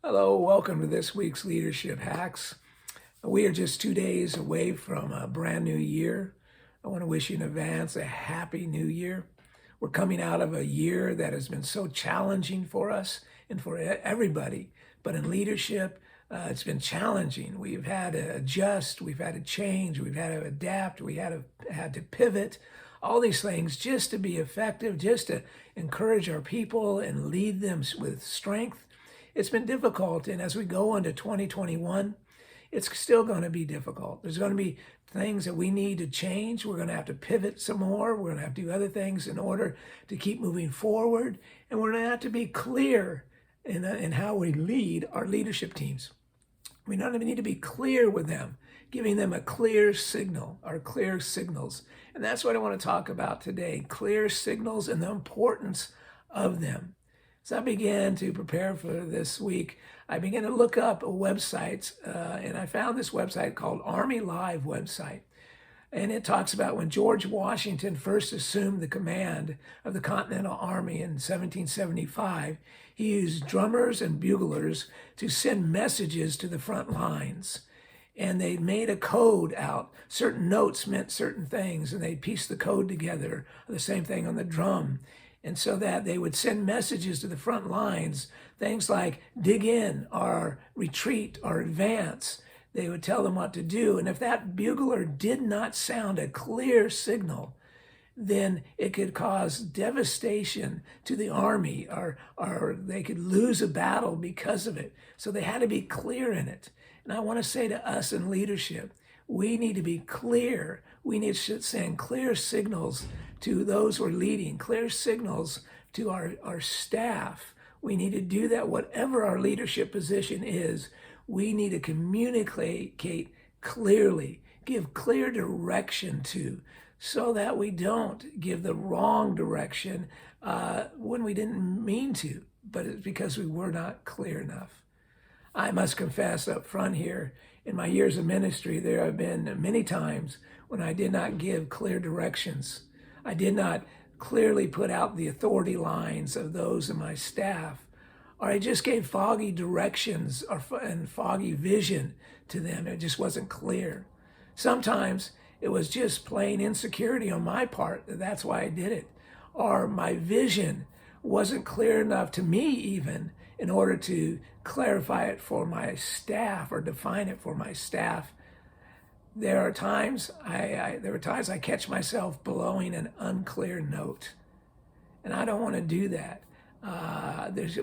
Hello, welcome to this week's Leadership Hacks. We are just 2 days away from a brand new year. I want to wish you in advance a happy new year. We're coming out of a year that has been so challenging for us and for everybody, but in leadership, it's been challenging. We've had to adjust, we've had to change, we've had to adapt, we had to pivot, all these things just to be effective, just to encourage our people and lead them with strength. It's been difficult, and as we go into 2021, it's still going to be difficult. There's going to be things that we need to change. We're going to have to pivot some more. We're going to have to do other things in order to keep moving forward. And we're going to have to be clear in how we lead our leadership teams. We not even need to be clear with them, giving them a clear signal, our clear signals. And that's what I want to talk about today, clear signals and the importance of them. So I began to prepare for this week. I began to look up websites, and I found this website called Army Live website. And it talks about when George Washington first assumed the command of the Continental Army in 1775, he used drummers and buglers to send messages to the front lines. And they made a code out. Certain notes meant certain things, and they pieced the code together. The same thing on the drum. And so that they would send messages to the front lines, things like dig in or retreat or advance. They would tell them what to do. And if that bugler did not sound a clear signal, then it could cause devastation to the army, or they could lose a battle because of it. So they had to be clear in it. And I want to say to us in leadership, we need to be clear. We need to send clear signals to those we're leading, clear signals to our staff. We need to do that, whatever our leadership position is. We need to communicate clearly, give clear direction to, so that we don't give the wrong direction when we didn't mean to, but it's because we were not clear enough. I must confess up front here, in my years of ministry, there have been many times when I did not give clear directions. I did not clearly put out the authority lines of those in my staff, or I just gave foggy directions and foggy vision to them. It just wasn't clear. Sometimes it was just plain insecurity on my part. That's why I did it. Or my vision wasn't clear enough to me even in order to clarify it for my staff or define it for my staff. There are times I catch myself blowing an unclear note, and I don't want to do that.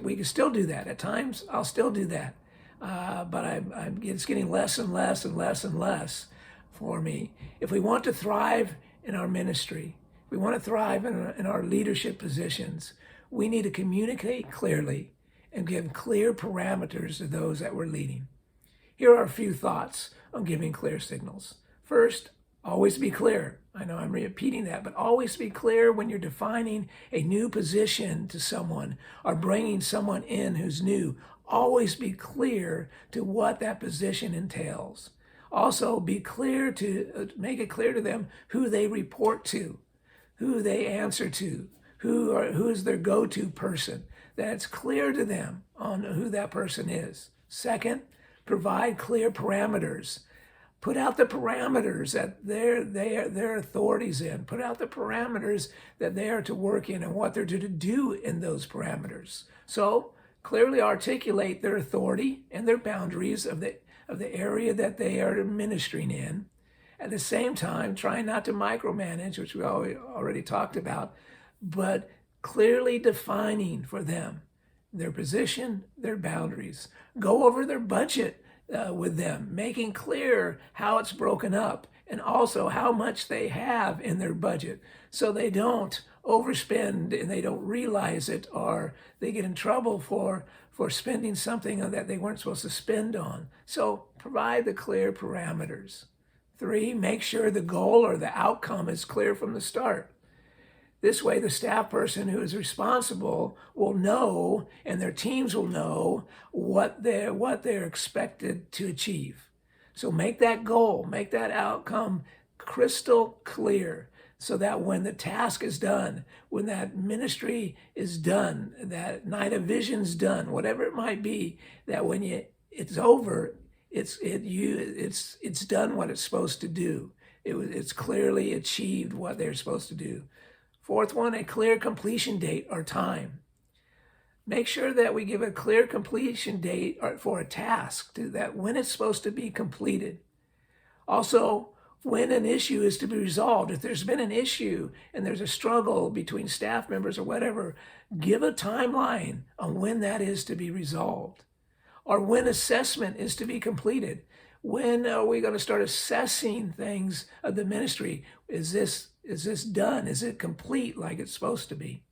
We can still do that. At times, I'll still do that, but it's getting less and less and less and less for me. If we want to thrive in our ministry, if we want to thrive in our leadership positions, we need to communicate clearly and give clear parameters to those that we're leading. Here are a few thoughts on giving clear signals. First, always be clear. I know I'm repeating that, but always be clear when you're defining a new position to someone or bringing someone in who's new. Always be clear to what that position entails. Also, be clear to make it clear to them who they report to, who they answer to, who is their go-to person. That it's clear to them on who that person is. Second, provide clear parameters. Put out the parameters that their authorities in. Put out the parameters that they are to work in and what they're to do in those parameters. So clearly articulate their authority and their boundaries of the area that they are ministering in. At the same time, try not to micromanage, which we already talked about, but clearly defining for them their position, their boundaries. Go over their budget with them, making clear how it's broken up and also how much they have in their budget so they don't overspend and they don't realize it, or they get in trouble for spending something that they weren't supposed to spend on. So provide the clear parameters. 3, make sure the goal or the outcome is clear from the start. This way, the staff person who is responsible will know, and their teams will know what they're expected to achieve. So make that goal, make that outcome crystal clear. so that when the task is done, when that ministry is done, that night of vision's done, whatever it might be, that when it's over, it's done what it's supposed to do. It's clearly achieved what they're supposed to do. Fourth one, a clear completion date or time. Make sure that we give a clear completion date for a task, that when it's supposed to be completed. Also, when an issue is to be resolved. If there's been an issue and there's a struggle between staff members or whatever, give a timeline on when that is to be resolved, or when assessment is to be completed. When are we going to start assessing things of the ministry? Is this done? Is it complete like it's supposed to be?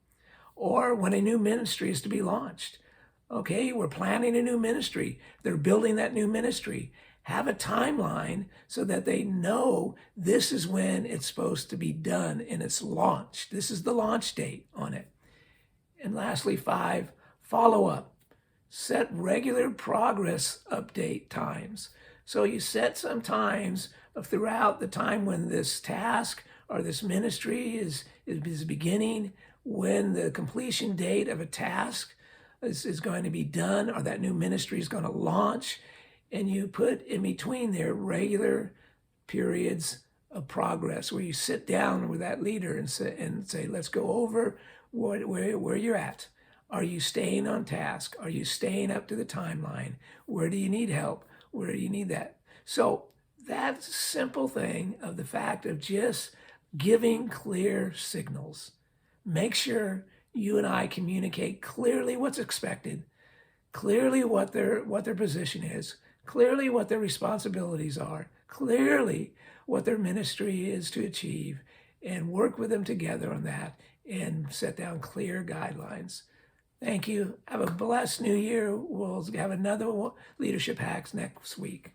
Or when a new ministry is to be launched. Okay, we're planning a new ministry. They're building that new ministry. Have a timeline so that they know this is when it's supposed to be done and it's launched. This is the launch date on it. And lastly, 5, follow up. Set regular progress update times. So you set some times throughout the time when this task or this ministry is beginning, when the completion date of a task is going to be done, or that new ministry is going to launch. And you put in between there regular periods of progress where you sit down with that leader and say, let's go over where you're at. Are you staying on task? Are you staying up to the timeline? Where do you need help? Where do you need that? So that simple thing of the fact of just giving clear signals. Make sure you and I communicate clearly what's expected, clearly what their position is, clearly what their responsibilities are, clearly what their ministry is to achieve, and work with them together on that and set down clear guidelines. Thank you. Have a blessed new year. We'll have another Leadership Hacks next week.